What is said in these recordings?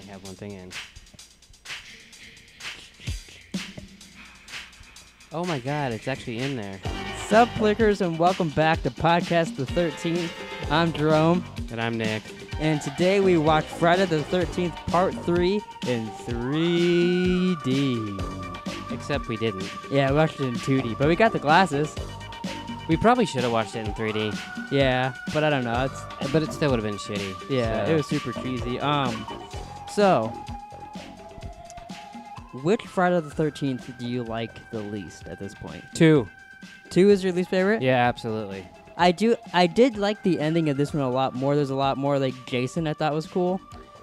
have one thing in. Oh my god, it's actually in there. Sup, Plickers, and welcome back to Podcast the 13th. I'm Jerome. And I'm Nick. And today we watch Friday the 13th Part 3 in 3D. Except we didn't. Yeah, we watched it in 2D, but we got the glasses. We probably should have watched it in 3D. Yeah, but I don't know. But it still would have been shitty. Yeah, so. It was super cheesy. So, which Friday the 13th do you like the least at this point? 2. 2 is your least favorite? Yeah, absolutely. I did like the ending of this one a lot more. There's a lot more like Jason I thought was cool.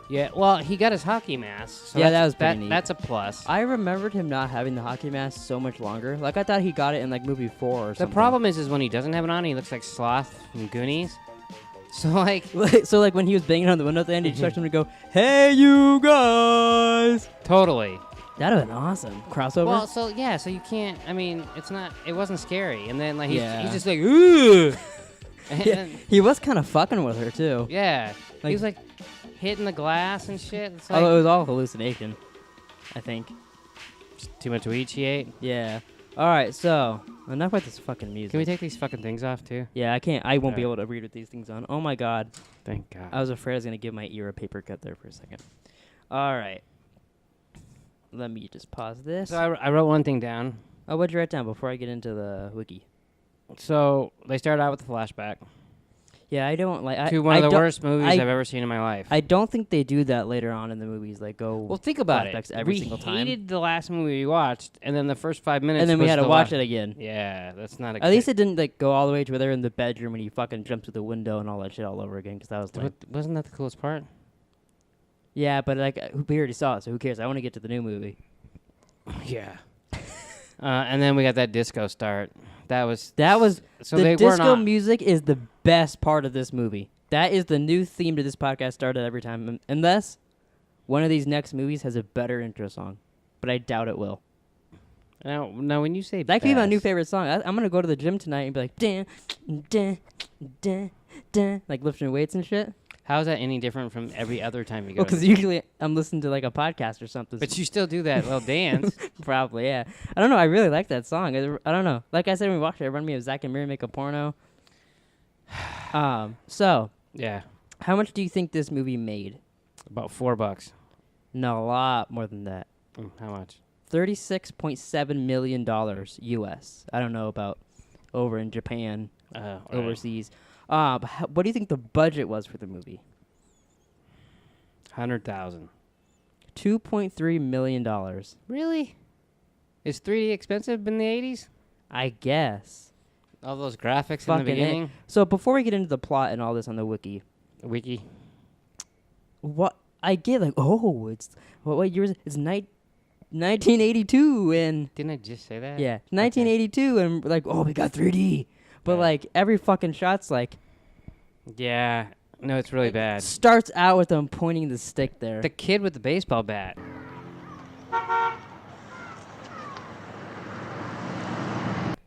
Yeah, well, he got his hockey mask. So yeah, that was pretty neat. That's a plus. I remembered him not having the hockey mask so much longer. Like, I thought he got it in, like, movie 4 or something. The problem is when he doesn't have it on, he looks like Sloth from Goonies. So, like... so, like, when he was banging on the window at the end, he expected him to go, "Hey, you guys!" Totally. That would have been awesome. Crossover? Well, so you can't... I mean, it wasn't scary. And then, like, he's just like, ooh! Yeah, he was kind of fucking with her, too. Yeah. Like, he was, like... hitting the glass and shit. It's like, it was all hallucination, I think. Too much weed she ate? Yeah. Alright, so, enough with this fucking music. Can we take these fucking things off, too? Yeah, I can't. I won't be able to read with these things on. Oh, my God. Thank God. I was afraid I was going to give my ear a paper cut there for a second. Alright. Let me just pause this. So I wrote one thing down. Oh, what'd you write down before I get into the wiki? So, they started out with a flashback. Yeah, I don't like... to one of the worst movies I've ever seen in my life. I don't think they do that later on in the movies. Like, go... Well, think about it. Every single time. We hated the last movie we watched, and then the first 5 minutes and then we was had to the watch it again. Yeah, that's not a... At least it didn't, like, go all the way to where they're in the bedroom and he fucking jumps through the window and all that shit all over again, because that was like... Wasn't that the coolest part? Yeah, but, like, we already saw it, so who cares? I want to get to the new movie. Yeah. And then we got that disco start. That was... So the disco music is the best part of this movie. That is the new theme to this podcast started every time. Unless one of these next movies has a better intro song. But I doubt it will. Now when you say that could be my new favorite song. I'm going to go to the gym tonight and be like, dun, dun, dun, dun, like lifting weights and shit. How is that any different from every other time you go? Well, because usually I'm listening to like a podcast or something. But you still do that little dance. Probably, yeah. I don't know. I really like that song. I don't know. Like I said when we watched it reminded me of Zack and Miri Make a Porno. So... Yeah. How much do you think this movie made? About $4. No, a lot more than that. How much? $36.7 million US. I don't know about over in Japan, overseas. What do you think the budget was for the movie? $100,000. $2.3 million. Really? Is 3D expensive in the 80s? I guess. All those graphics in the beginning. So before we get into the plot and all this on the wiki. What I get like, it's what year is it? It's 1982 and didn't I just say that? Yeah, 1982 and like, we got 3D. But like every fucking shot's like, yeah, no, it's really bad. Starts out with them pointing the stick there. The kid with the baseball bat.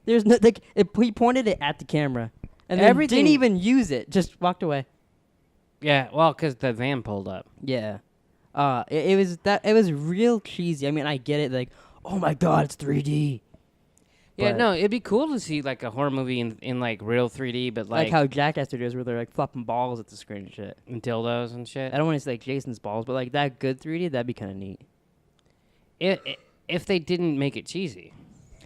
There's no, like, he pointed it at the camera, and then didn't even use it. Just walked away. Yeah, well, because the van pulled up. Yeah, it was real cheesy. I mean, I get it. Like, oh my god, it's 3D. Yeah, no, it'd be cool to see like a horror movie in like real 3D, but like how Jackass does, where they're like flopping balls at the screen and shit, and dildos and shit. I don't want to say like Jason's balls, but like that good 3D, that'd be kind of neat. If they didn't make it cheesy.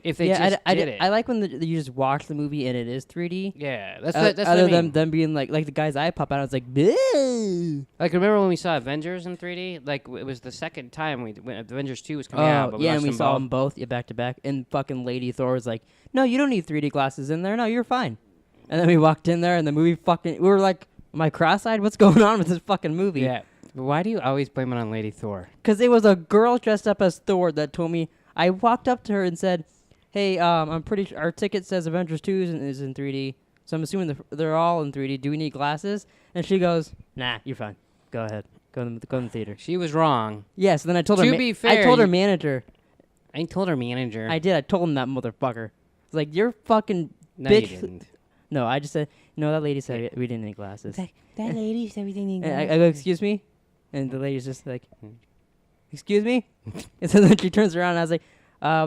If they just did it. I like when you just watch the movie and it is 3D. Yeah, that's other what I mean. them being like the guy's eye pop out. I was like, bleh. Like remember when we saw Avengers in 3D? Like it was the second time when Avengers 2 was coming out. But yeah, and we saw them both back to back. And fucking Lady Thor was like, "No, you don't need 3D glasses in there. No, you're fine." And then we walked in there, and the movie we were like, "Am I cross-eyed? What's going on with this fucking movie?" Yeah. Why do you always blame it on Lady Thor? Because it was a girl dressed up as Thor that told me. I walked up to her and said, "Hey, I'm pretty sure our ticket says Avengers 2 is in 3D, so I'm assuming they're all in 3D. Do we need glasses?" And she goes, "Nah, you're fine. Go ahead. Go in the theater." She was wrong. Yeah, so then I told her. To be fair, I told her manager. I told her manager. I did. I told him that motherfucker. It's like, you're fucking no, bitch. You didn't. No, I just said, no, that lady said we didn't need glasses. That lady said we didn't need glasses. I go, excuse me? And the lady's just like, excuse me? And so then she turns around and I was like,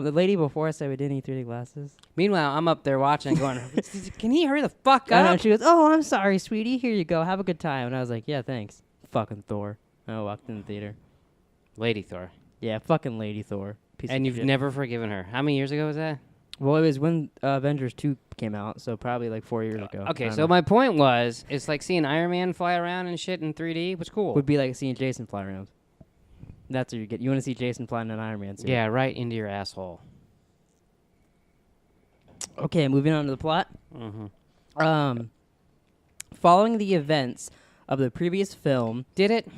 the lady before said we didn't need 3D glasses. Meanwhile, I'm up there watching, going, "Can he hurry the fuck And up?" she goes, oh, I'm sorry, sweetie. Here you go. Have a good time. And I was like, yeah, thanks. Fucking Thor. And I walked in the theater. Lady Thor. Yeah, fucking Lady Thor. Piece And of you've shit. never forgiven her. How many years ago was that? Well, it was when Avengers 2 came out, so probably like 4 years ago. I Okay, don't so know. my point was, it's like seeing Iron Man fly around and shit in 3D. What's cool? Would be like seeing Jason fly around. That's what you get. You want to see Jason flying an Iron Man suit. Yeah, right into your asshole. Okay, moving on to the plot. Mm-hmm. Following the events of the previous film. Did it?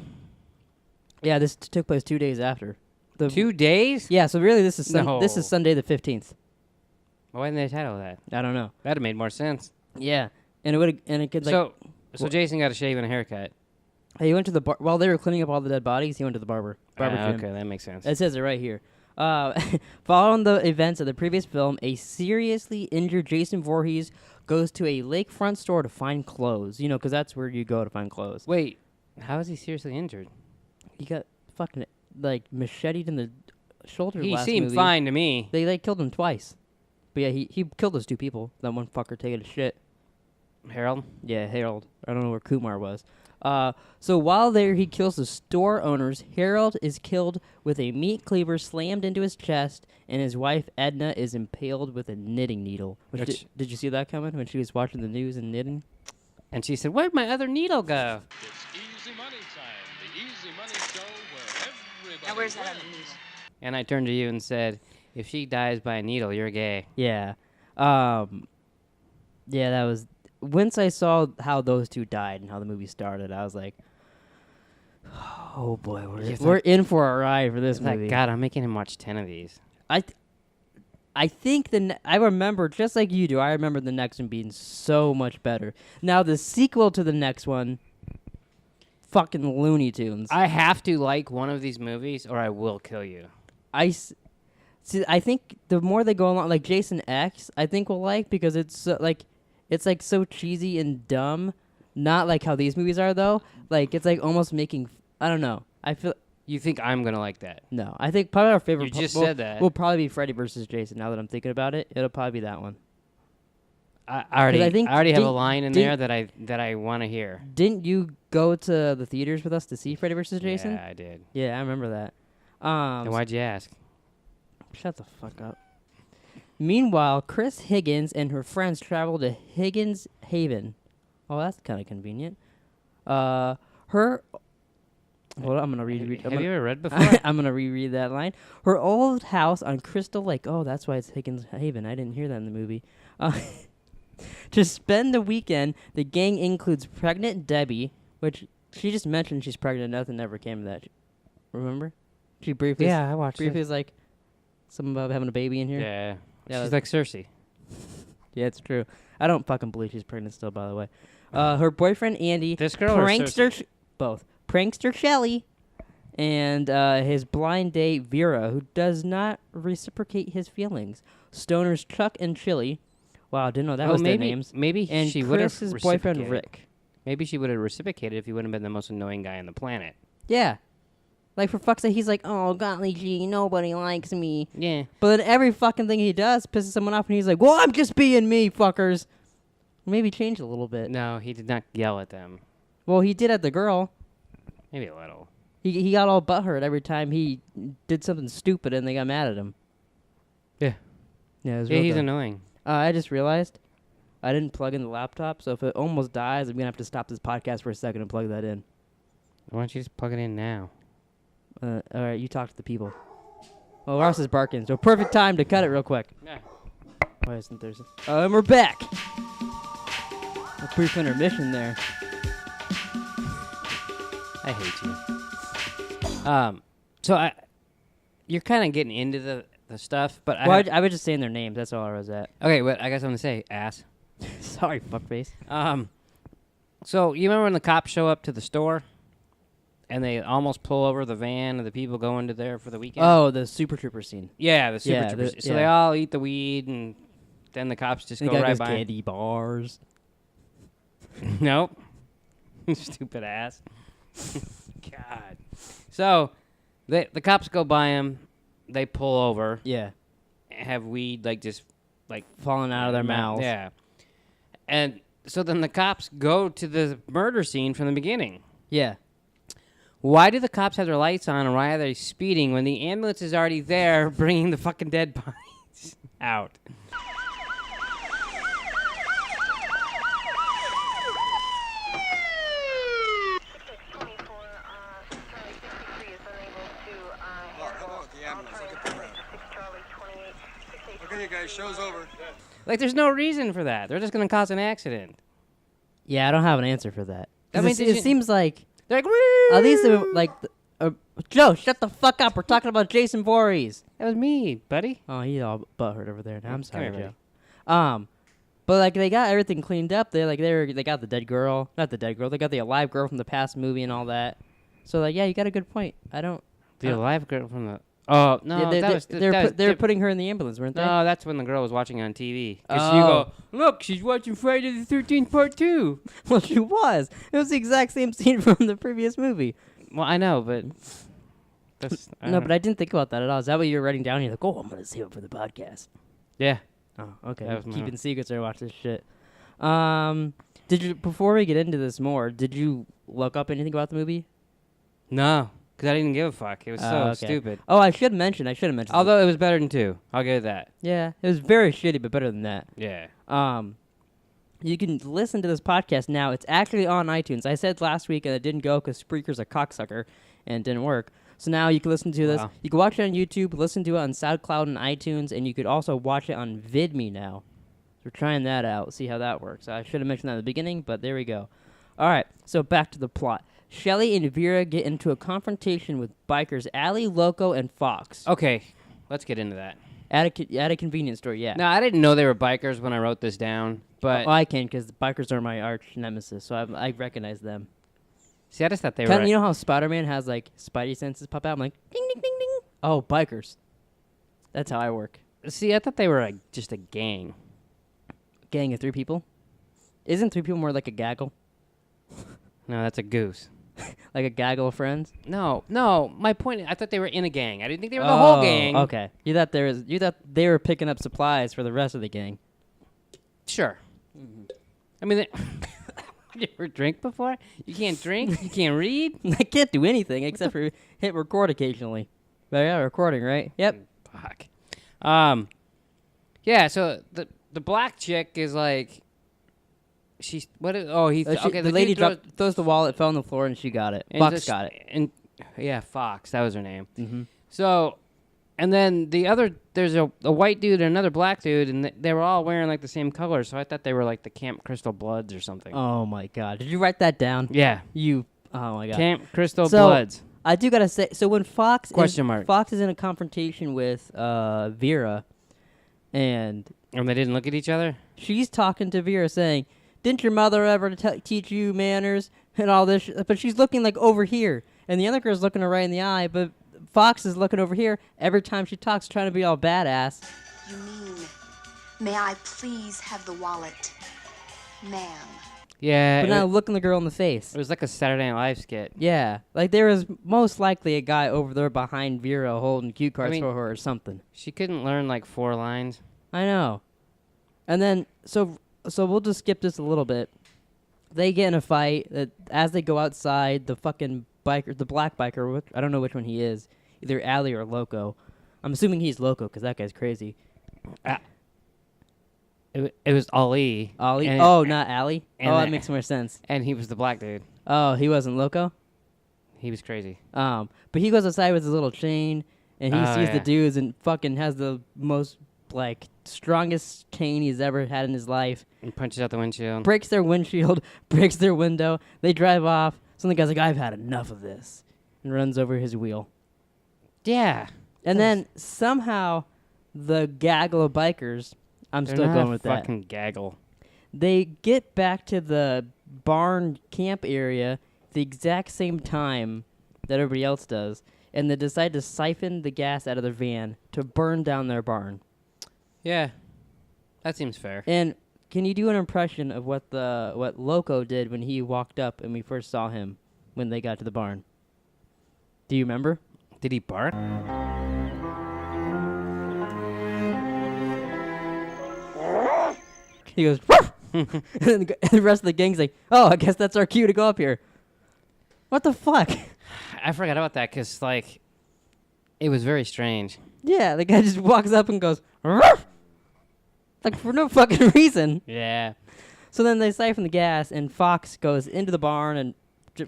Yeah, this took place 2 days after. 2 days? Yeah, so really this is No. this is Sunday the 15th. Why didn't they title that? I don't know. That'd have made more sense. Yeah, and it could like. So Jason got a shave and a haircut. He went to the bar while they were cleaning up all the dead bodies. He went to the barber gym. Okay, that makes sense. It says it right here. Following the events of the previous film, a seriously injured Jason Voorhees goes to a lakefront store to find clothes. You know, because that's where you go to find clothes. Wait, how is he seriously injured? He got fucking like macheted in the shoulder. He last seemed movie. fine to me. They like killed him twice. But yeah, he killed those 2 people. That one fucker taking a shit. Harold? Yeah, Harold. I don't know where Kumar was. So while there, he kills the store owners. Harold is killed with a meat cleaver slammed into his chest, and his wife Edna is impaled with a knitting needle. Did you see that coming when she was watching the news and knitting? And she said, "Where'd my other needle go?" It's easy money time. The easy money show where everybody Now where's that wins. other needle? And I turned to you and said, "If she dies by a needle, you're gay." Yeah. Yeah, that was... Once I saw how those 2 died and how the movie started, I was like, oh boy, we're in for a ride for this It's like, movie. God, I'm making him watch 10 of these. I think I remember, just like you do, I remember the next one being so much better. Now, the sequel to the next one, fucking Looney Tunes. I have to like one of these movies or I will kill you. See, I think the more they go along, like Jason X, I think we'll like because it's like so cheesy and dumb. Not like how these movies are though. Like it's like almost making. I don't know. I feel You think I'm going to like that? no. I think probably our favorite. You just said that. Will probably be Freddy versus Jason. Now that I'm thinking about it, it'll probably be that one. I already think- have a didn't- line in there that I want to hear. Didn't you go to the theaters with us to see Freddy versus Jason? Yeah, I did. Yeah, I remember that. And why'd you ask? Shut the fuck up. Meanwhile, Chris Higgins and her friends travel to Higgins Haven. Oh, that's kind of convenient. Well, I'm gonna reread. Have you ever read before? I'm gonna reread that line. Her old house on Crystal Lake. Oh, that's why it's Higgins Haven. I didn't hear that in the movie. To spend the weekend, the gang includes pregnant Debbie, which she just mentioned she's pregnant. Nothing ever came of that. Remember? She briefly. I watched Briefly was like something about having a baby in here. Yeah. Yeah, She's like Cersei. Yeah, it's true. I don't fucking believe she's pregnant still, by the way. Her boyfriend Andy, This girl or prankster, both prankster Shelly, and his blind date Vera, who does not reciprocate his feelings. Stoners Chuck and Chili. Wow, didn't know that was their names. Maybe And she would have Chris's boyfriend reciprocated. Rick. Maybe she would have reciprocated if he wouldn't have been the most annoying guy on the planet. Yeah, like for fuck's sake, he's like, oh golly gee, nobody likes me. Yeah. But then every fucking thing he does pisses someone off, and he's like, well, I'm just being me, fuckers. Maybe change a little bit. No, he did not yell at them. Well, he did at the girl. Maybe a little. He got all butthurt every time he did something stupid and they got mad at him. Yeah. Yeah, it was Yeah, real he's dumb. annoying. I just realized I didn't plug in the laptop, so if it almost dies, I'm going to have to stop this podcast for a second and plug that in. Why don't you just plug it in now? All right, you talk to the people. Well, Ross is barking, so perfect time to cut it real quick. Yeah. Why isn't there? And we're back. A brief intermission there. I hate you. So you're kind of getting into the stuff, but Well, I was just saying their names. That's all I was at. okay, but I guess I'm gonna say ass. Sorry, fuckface. So you remember when the cops show up to the store, and they almost pull over the van of the people going to there for the weekend? Oh, the Super Trooper scene. Yeah, the Super Yeah, Troopers. So yeah. they all eat the weed, and then the cops just The go guy right goes by. candy bars. Nope. Stupid ass. God. So the cops go by him. They pull over. Yeah. Have weed just Falling out of their mouths. Yeah. And so then the cops go to the murder scene from the beginning. Yeah. Why do the cops have their lights on, and why are they speeding when the ambulance is already there bringing the fucking dead bodies out? Okay, you guys, show's over. Like, there's no reason for that. They're just going to cause an accident. Yeah, I don't have an answer for that. I mean, it seems like They're like, at least Joe, shut the fuck up. We're talking about Jason Voorhees. that was me, buddy. Oh, he's all butthurt over there. Now I'm sorry, here, Joe. But like they got everything cleaned up. They got the dead girl, not the dead girl. They got the alive girl from the past movie and all that. So like, yeah, you got a good point. The alive girl from the... Oh, no, they were putting her in the ambulance, weren't they? No, that's when the girl was watching on TV. Because Oh. you go, look, she's watching Friday the 13th Part 2. Well, she was. It was the exact same scene from the previous movie. Well, I know, but... That's, No, but I didn't think about that at all. Is that what you were writing down? You're like, oh, I'm gonna save it for the podcast. Yeah. Oh, okay. That was my- Keeping secrets or watch this shit. Did you before we get into this more? Did you look up anything about the movie? No, because I didn't give a fuck. It was so Okay. stupid. Oh, I should mention. Although it was better than 2. I'll give it that. yeah, it was very shitty, but better than that. Yeah. You can listen to this podcast now. It's actually on iTunes. I said last week and it didn't go because Spreaker's a cocksucker and it didn't work. So now you can listen to this. Wow. You can watch it on YouTube, listen to it on SoundCloud and iTunes, and you could also watch it on VidMe now. So we're trying that out, see how that works. I should have mentioned that at the beginning, but there we go. All right, so back to the plot. Shelly and Vera get into a confrontation with bikers Allie, Loco, and Fox Okay, let's get into that. at a convenience store, yeah. Now, I didn't know they were bikers when I wrote this down, but... I can because the bikers are my arch nemesis, so I recognize them. See, I just thought they were... Kind of, you know how Spider-Man has like spidey senses pop out? I'm like, ding, ding, ding, ding. Oh, bikers. That's how I work. See, I thought they were just a gang. Gang of 3 people. Isn't 3 people more like a gaggle? No, that's a goose. Like a gaggle of friends? No, my point, I thought they were in a gang. I didn't think they were the whole gang. Okay. You thought they were picking up supplies for the rest of the gang. Sure. I mean, you ever drink before? You can't drink? You can't read? I can't do anything except for hit record occasionally. But yeah, recording, right? Yep. Fuck. Yeah, so the black chick is like... She's... What is... Oh, he's... okay, the lady throws the wallet, fell on the floor, and she got it. Fox got it. And yeah, Fox. That was her name. Mm-hmm. So, and then there's a white dude and another black dude, and they were all wearing like the same color. So I thought they were like the Camp Crystal Bloods or something. Oh my god! Did you write that down? Yeah, Oh my god! Camp Crystal So- Bloods. I do gotta say, so when Fox Question is in a confrontation with Vera, and And they didn't look at each other. she's talking to Vera saying, "Didn't your mother ever teach you manners and all this?" But she's looking like over here, and the other girl's looking her right in the eye. But Fox is looking over here every time she talks, trying to be all badass. You mean, may I please have the wallet, ma'am? Yeah, But now looking the girl in the face. it was like a Saturday Night Live skit. Yeah, like there was most likely a guy over there behind Vera holding cue cards mean- for her or something. She couldn't learn like 4 lines. I know. And then so we'll just skip this a little bit. They get in a fight. As they go outside, the fucking biker, the black biker, I don't know which one he is, either Allie or Loco. I'm assuming he's Loco because that guy's crazy. It was Ali. Ollie? And- Oh, not Allie? and Oh, that the- makes more sense. And he was the black dude. Oh, he wasn't Loco? He was crazy. But he goes outside with his little chain, and he Oh, sees the yeah. dudes and fucking has the most, like, strongest chain he's ever had in his life. And punches out the windshield. Breaks their windshield, breaks their window. They drive off. So the guy's like, I've had enough of this, and runs over his wheel. Yeah. And then somehow the gaggle of bikers, I'm They're still not going a with that. fucking gaggle. They get back to the barn camp area the exact same time that everybody else does, and they decide to siphon the gas out of their van to burn down their barn. Yeah. That seems fair. And can you do an impression of what Loco did when he walked up and we first saw him when they got to the barn? Do you remember? Did he bark? He goes, "Ruff!" and then the rest of the gang's like, oh, I guess that's our cue to go up here. What the fuck? I forgot about that because, like, it was very strange. Yeah, the guy just walks up and goes, "Ruff!" Like, for no fucking reason. Yeah. So then they siphon the gas, and Fox goes into the barn, and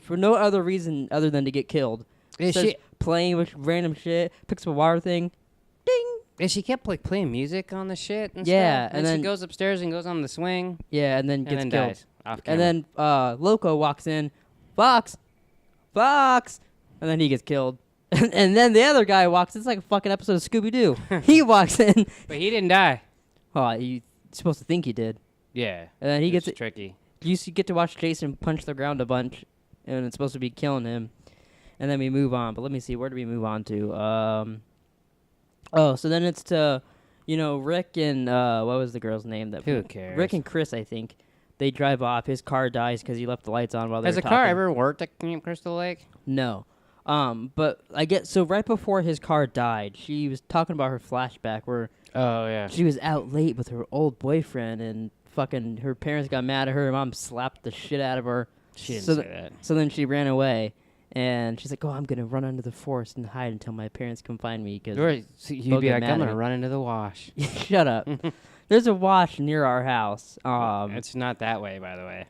for no other reason other than to get killed. Is Starts she? playing with random shit, picks up a water thing, ding! And she kept like playing music on the shit and Yeah, stuff. and she then- goes upstairs and goes on the swing Yeah, and then and gets then killed. dies off And camera. then Loco walks in, Fox, and then he gets killed. And then the other guy walks. It's like a fucking episode of Scooby Doo. He walks in. But he didn't die. Oh, you're supposed to think he did. Yeah. And then he It's gets it. tricky. You get to watch Jason punch the ground a bunch, and it's supposed to be killing him. And then we move on. But let me see. Where do we move on to? So then it's to, Rick and what was the girl's name? Who cares? Rick and Chris, I think. They drive off. His car dies because he left the lights on while they Has were a car talking. ever worked at Camp Crystal Lake? No. But I get so right before his car died, she was talking about her flashback where Oh yeah. she was out late with her old boyfriend and fucking her parents got mad at her. Her mom slapped the shit out of her. She didn't so say th- that. So then she ran away, and she's like, "Oh, I'm gonna run under the forest and hide until my parents come find me." Because Or you'd they'll be get like, mad I'm at gonna me." run into the wash. Shut up. There's a wash near our house. It's not that way, by the way.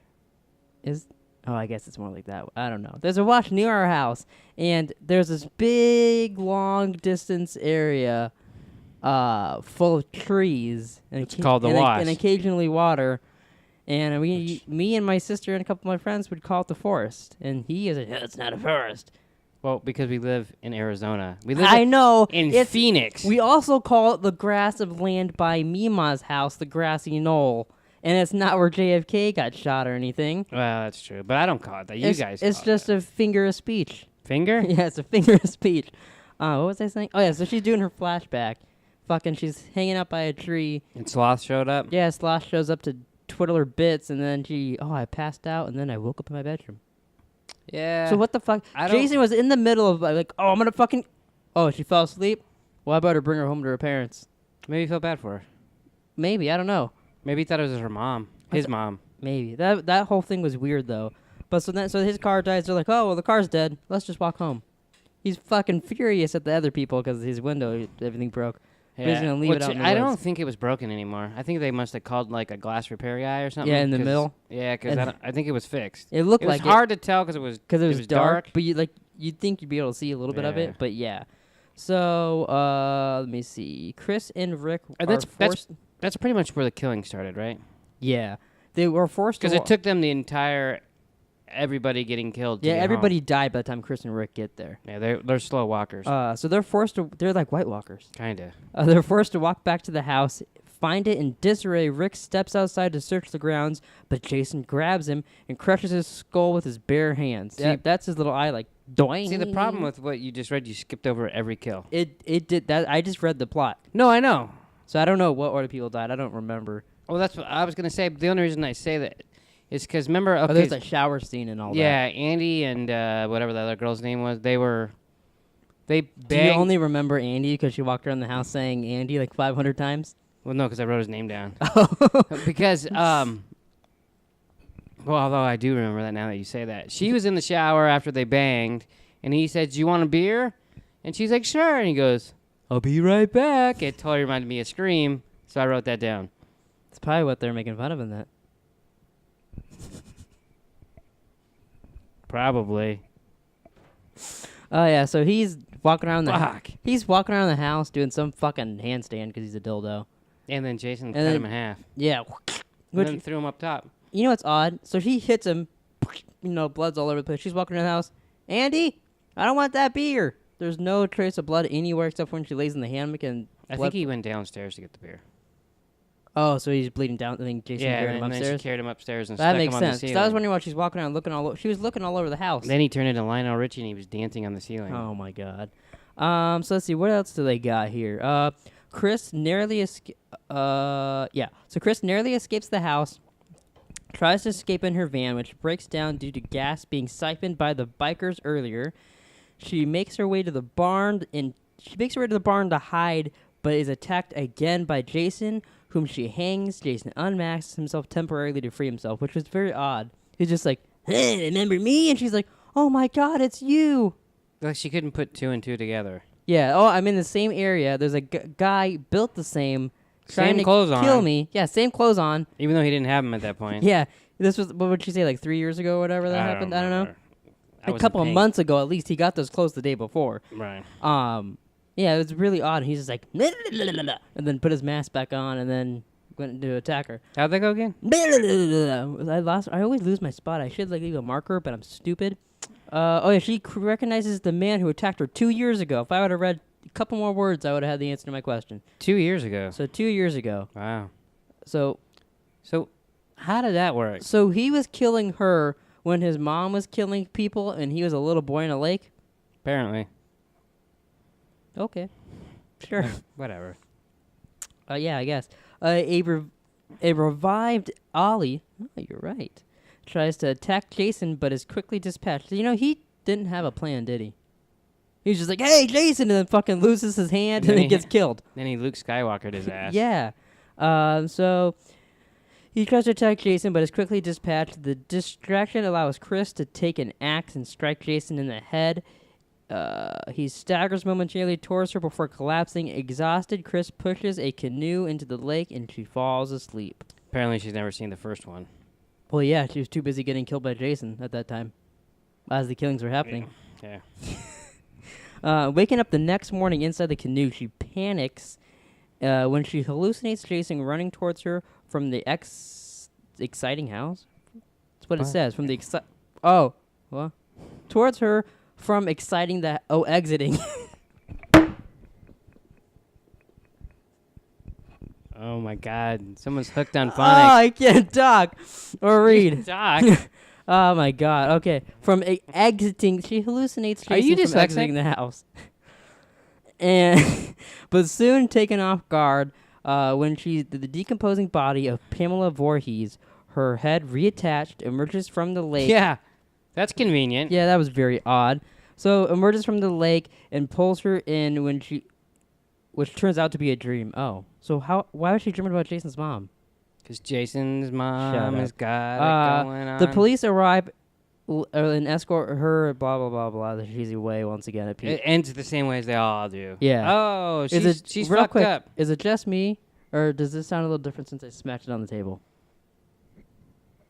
I guess it's more like that. I don't know. There's a wash near our house, and there's this big, long distance area full of trees. And It's called the and wash. And occasionally water. And me and my sister and a couple of my friends would call it the forest. And he is it's not a forest. Well, because we live in Arizona. We live I know. in it's- Phoenix. We also call it the grass of land by Mima's house, the grassy knoll. And it's not where JFK got shot or anything. Well, that's true. But I don't call it that. You It's guys It's call just it a figure of speech. that. Finger? Yeah, it's a figure of speech. What was I saying? Oh, yeah, so she's doing her flashback. Fucking, she's hanging out by a tree. And Sloth showed up? Yeah, Sloth shows up to twiddle her bits, and then I passed out, and then I woke up in my bedroom. Yeah. So what the fuck? I don't- Jason was in the middle of, like, I'm gonna fucking... Oh, she fell asleep? Well, I better bring her home to her parents. Maybe he felt bad for her. Maybe, I don't know. Maybe he thought it was her mom. His mom. Maybe. That whole thing was weird, though. But so his car dies, they're like, oh, well, the car's dead. Let's just walk home. He's fucking furious at the other people because his window, everything broke. But he's gonna leave it Which out in the I woods. don't think it was broken anymore. I think they must have called like a glass repair guy or something. Yeah, in the 'cause- middle. Yeah, because And- I think it was fixed. It looked It was like hard to tell because it was dark. But you'd think you'd be able to see a little bit of Yeah. it. But yeah. So let me see. Chris and Rick are That's forced. that's pretty much where the killing started, right? Yeah, they were forced to. Because it took them the entire everybody getting killed. To Yeah, get everybody home. died by the time Chris and Rick get there. Yeah, they're slow walkers. So they're forced to. They're like White Walkers. Kinda. They're forced to walk back to the house, find it in disarray. Rick steps outside to search the grounds, but Jason grabs him and crushes his skull with his bare hands. See- That's his little eye, like doing. See, the problem with what you just read, you skipped over every kill. it did that. I just read the plot, No, I know. so I don't know what order people died. I don't remember. Well, that's what I was gonna say. But the only reason I say that is because remember, Oh, okay, there's a shower scene and all yeah, that. Andy and whatever the other girl's name was, they Do you banged. only rember Andy because she walked around the house saying Andy like 500 times? Well, no, because I wrote his name down. Because well, although I do remember that now that you say that, she was in the shower after they banged, and he said, "Do you want a beer?" And she's like, "Sure." And he goes, "I'll be right back." It totally reminded me of Scream, so I wrote that down. It's probably what they're making fun of in that. Probably. Oh yeah, so he's walking around the Fuck. he's walking around the house doing some fucking handstand because he's a dildo. And then Jason And cut then- him in half. Yeah. And Which, then threw him up top. you know what's odd? So he hits him, blood's all over the place. She's walking around the house. Andy, I don't want that beer. There's no trace of blood anywhere except when she lays in the hammock and I blood. think he went downstairs to get the beer. Oh, so he's bleeding down. I think Jason Yeah, carried him and then she upstairs. carried him upstairs and That stuck makes him on the sense. 'Cause ceiling. I was wondering why she's walking around looking all over. She was looking all over the house. Then he turned into Lionel Richie and he was dancing on the ceiling. Oh my god. So let's see, what else do they got here? Chris narrowly So Chris narrowly escapes the house, tries to escape in her van, which breaks down due to gas being siphoned by the bikers earlier. She makes her way to the barn to hide, but is attacked again by Jason, whom she hangs. Jason unmasks himself temporarily to free himself, which was very odd. He's just like, hey, remember me? And she's like, oh my God, it's you. Like she couldn't put two and two together. Yeah. Oh, I'm in the same area. There's a guy built the same, trying to clothes kill on. me. Yeah, same clothes on. Even though he didn't have them at that point. Yeah. This was, what would she say, like 3 years ago or whatever that happened? I don't know. A couple of months ago, at least, he got those clothes the day before. Right. Yeah, it was really odd. He's just like, and then put his mask back on, and then went to attack her. How'd that go again? I always lose my spot. I should like leave a marker, but I'm stupid. Oh yeah, she recognizes the man who attacked her 2 years ago. If I would have read a couple more words, I would have had the answer to my question. 2 years ago. So 2 years ago. Wow. So how did that work? So he was killing her when his mom was killing people, and he was a little boy in a lake. Apparently. Okay. Sure. Whatever. Yeah, I guess. A revived Ollie, oh, you're right, tries to attack Jason, but is quickly dispatched. You know, he didn't have a plan, did he? He was just like, hey, Jason, and then fucking loses his hand and then gets killed. Then he Luke Skywalkered his ass. Yeah. So he tries to attack Jason, but is quickly dispatched. The distraction allows Chris to take an axe and strike Jason in the head. He staggers momentarily towards her before collapsing. Exhausted, Chris pushes a canoe into the lake, and she falls asleep. Apparently she's never seen the first one. Well, yeah, she was too busy getting killed by Jason at that time, as the killings were happening. Yeah. Waking up the next morning inside the canoe, she panics when she hallucinates Jason running towards her from the exciting house. That's what it says. From the what? Towards her from exiting. Oh my God! Someone's hooked on Oh, phonics. I can't talk or read. Doc. Oh my God. Okay, from exiting, she hallucinates Jason Are you from dyslexic? exiting the house, and but soon taken off guard when the decomposing body of Pamela Voorhees, her head reattached, emerges from the lake. Yeah, that's convenient. Yeah, that was very odd. So emerges from the lake and pulls her in which turns out to be a dream. Oh, so why was she dreaming about Jason's mom? Because Jason's mom Shut has up. got it going on. The police arrive and escort her, blah, blah, blah, blah, the cheesy way once again. It ends the same way as they all do. Yeah. Oh, she's real fucked quick, up. Is it just me, or does this sound a little different since I smacked it on the table?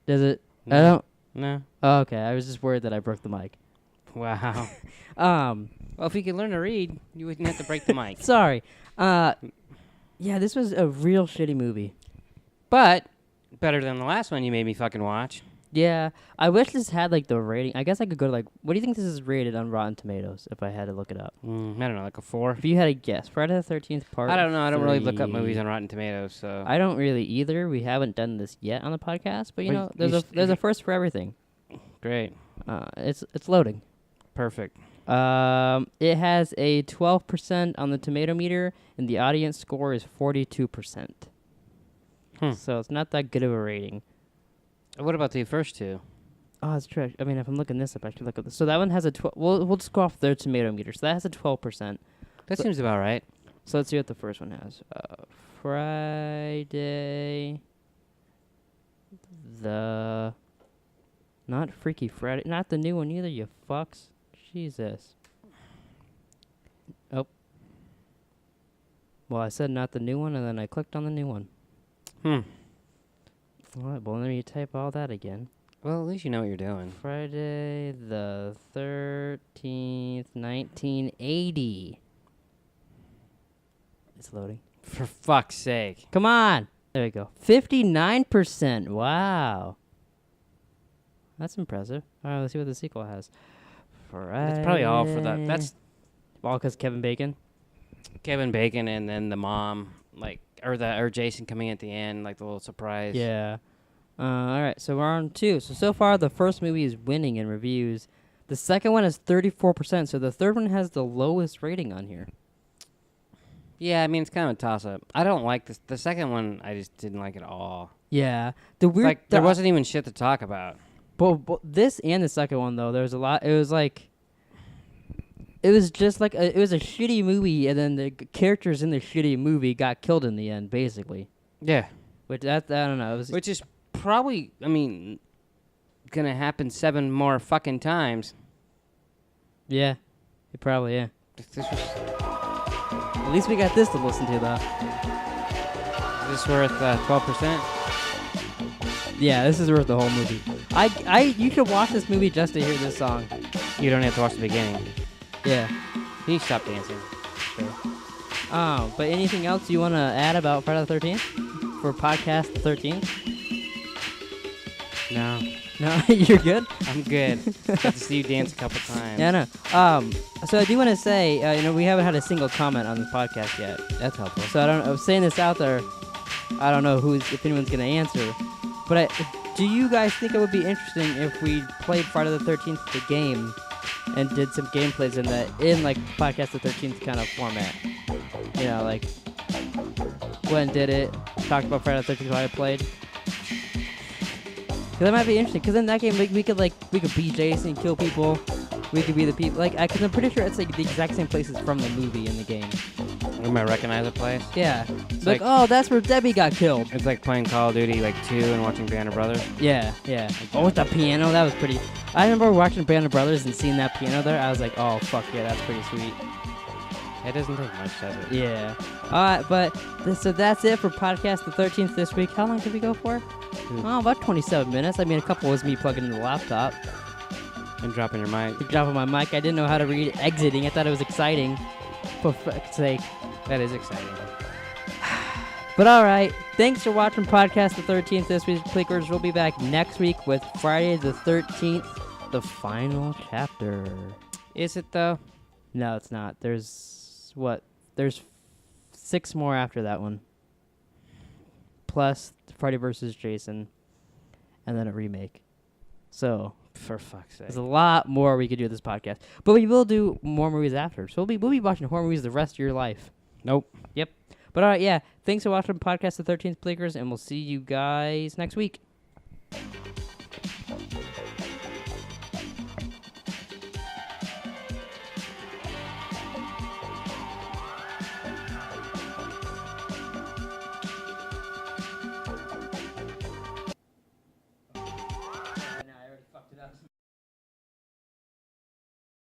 Does it? No. I don't. No. Oh, okay, I was just worried that I broke the mic. Wow. Well, if you could learn to read, you wouldn't have to break the mic. sorry. Yeah, this was a real shitty movie. But better than the last one you made me fucking watch. Yeah, I wish this had like the rating. I guess I could go to what do you think this is rated on Rotten Tomatoes if I had to look it up? I don't know, like a 4. If you had a guess, Friday the 13th part. I don't know. I don't really look up 3. movies on Rotten Tomatoes, so. I don't really either. We haven't done this yet on the podcast, but you Well, know, you there's a first for everything. Great. It's loading. Perfect. It has a 12% on the tomato meter, and the audience score is 42%. So it's not that good of a rating. What about the first two? Oh, that's true. I mean, if I'm looking this up, I should look at this. So that one has a 12. We'll just go off their tomato meter. So that has a 12%. That seems about right. So let's see what the first one has. Friday. Not Freaky Friday. Not the new one either, you fucks. Jesus. Oh. Well, I said not the new one, and then I clicked on the new one. All right, well, let me type all that again. Well, at least you know what you're doing. Friday the 13th, 1980. It's loading. For fuck's sake. Come on. There we go. 59%. Wow. That's impressive. All right, let's see what the sequel has. Friday. It's probably all for that. That's all because Kevin Bacon. Kevin Bacon and then the mom, or Jason coming at the end, like the little surprise. Yeah. All right, so we're on 2. So far, the first movie is winning in reviews. The second one is 34%, so the third one has the lowest rating on here. Yeah, I mean, it's kind of a toss-up. I don't like this. The second one, I just didn't like at all. Yeah. The weird... there wasn't even shit to talk about. But this and the second one, though, there was a lot... It was like... It was just like it was a shitty movie, and then the characters in the shitty movie got killed in the end, basically. Yeah. Which I don't know. It was Which is probably, I mean, gonna happen 7 more fucking times. yeah, probably yeah. This was At least we got this to listen to, though. Is this worth 12%? Yeah, this is worth the whole movie. You should watch this movie just to hear this song. You don't have to watch the beginning. Yeah. Can you stop dancing? But anything else you want to add about Friday the 13th for podcast the 13th? No, No, you're good. I'm good. Got to see you dance a couple times. Yeah, no. So I do want to say, we haven't had a single comment on this podcast yet. That's helpful. So I'm saying this out there. I don't know if anyone's gonna answer, but do you guys think it would be interesting if we played Friday the 13th the game and did some gameplays in like podcast the 13th kind of format? You know, like Gwen did it, talked about Friday the 13th while I played. Cause that might be interesting. Cause in that game we could be Jason, kill people. We could be the people. Cause I'm pretty sure it's like the exact same places from the movie in the game. You might recognize a place. Yeah. It's Like, oh, that's where Debbie got killed. It's like playing Call of Duty 2 and watching Band of Brothers. Yeah, yeah. Oh, with the piano, that was pretty. I remember watching Band of Brothers and seeing that piano there. I was like, oh, fuck yeah, that's pretty sweet. It doesn't take much, does it? Yeah. Alright, so that's it for podcast the 13th this week. How long did we go for? Oh, about 27 minutes. I mean, a couple was me plugging in the laptop. And dropping your mic. Dropping my mic. I didn't know how to read exiting. I thought it was exciting. For fuck's sake. That is exciting. But alright, thanks for watching podcast the 13th this week, Pleekers. We'll be back next week with Friday the 13th, the final chapter. Is it though? No, it's not. There's 6 more after that one. Plus Friday vs. Jason, and then a remake. So, For fuck's sake. there's a lot more we could do with this podcast. But we will do more movies after. So we'll be watching horror movies the rest of your life. Nope. Yep. But alright, yeah. Thanks for watching podcast the 13th, Pleekers, and we'll see you guys next week.